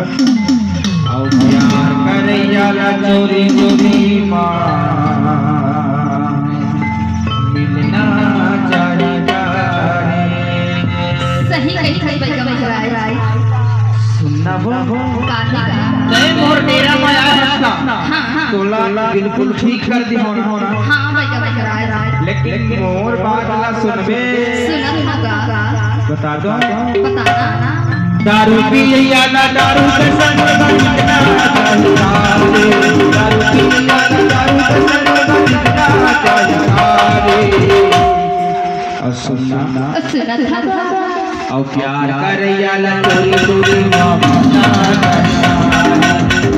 और प्यार करैया चोरी चोरी मिलना चाहिए। सही कही भाई सुनना वो काहे मोर डेरा में आया हंसना तोला बिल्कुल ठीक कर दी होना हां भाई लेकिन मोर बात ला सुनबे बता दो बताना दारू पिया ना दारू के संग बजना चाहिए। दारू पिया ना दारू के संग बजना चाहिए। और सुनना और प्यार करैया ला चोरी चोरी माना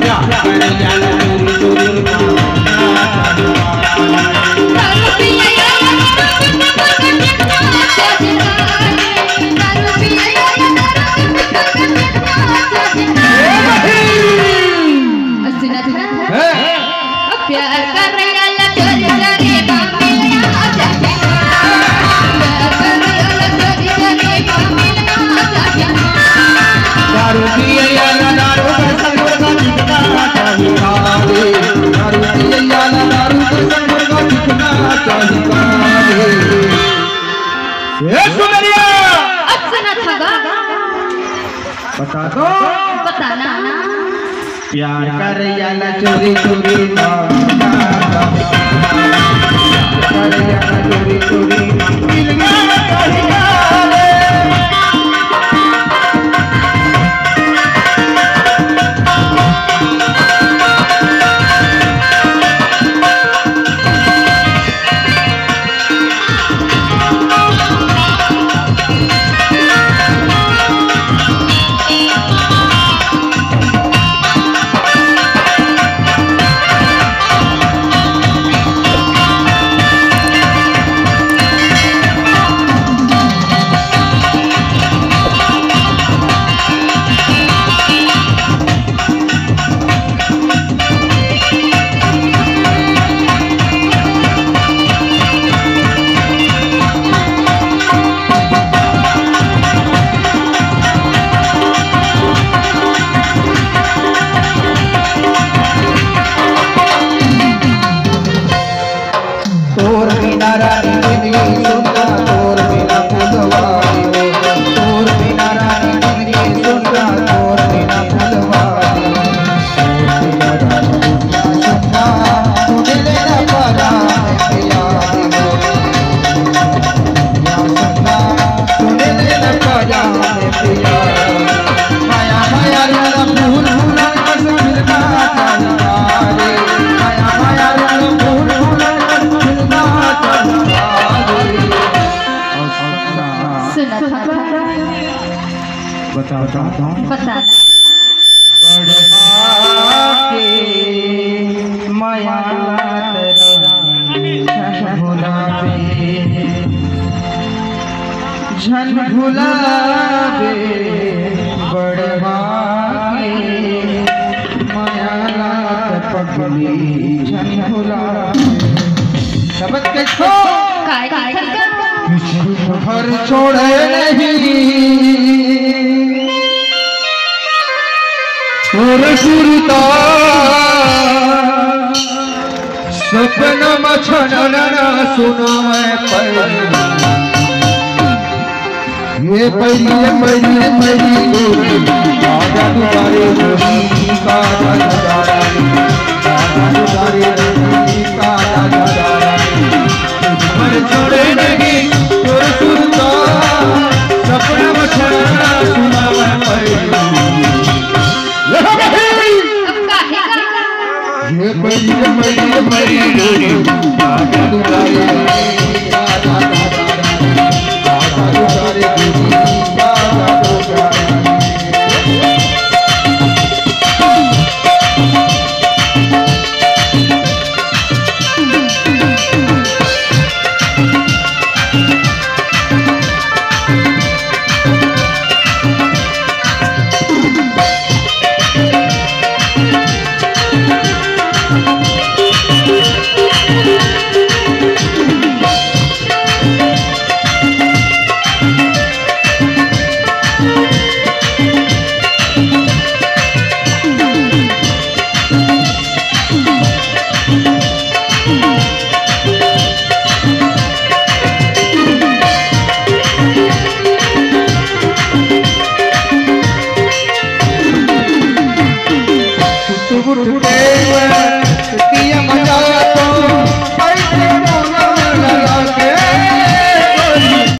प्यार करैया ला चोरी चोरी दारू पिया प्यार कर रहा ला चोरी चोरी दारू पिया ना दारू के संग बजना चाहिए। दारू पिया ना दारू के संग बजना चाहिए। ये सुनरिया बता दो बताना प्यार करैया ला चोरी चोरी माना करैया ला चोरी चोरी मिलना चाहिए। बताना माया झन भुलावे बड़वा माया पगली झन भुलावे शब्द के छो घर छोड़े नहीं और सुरता सपना मछना सुनो मैं ये पहली आजा तुम्हारे गोरी का नजारा आजा तुम्हारे गोरी का नजारा घर छोड़े नहीं और सुरता सपना मछना सुनो मैं ये मरी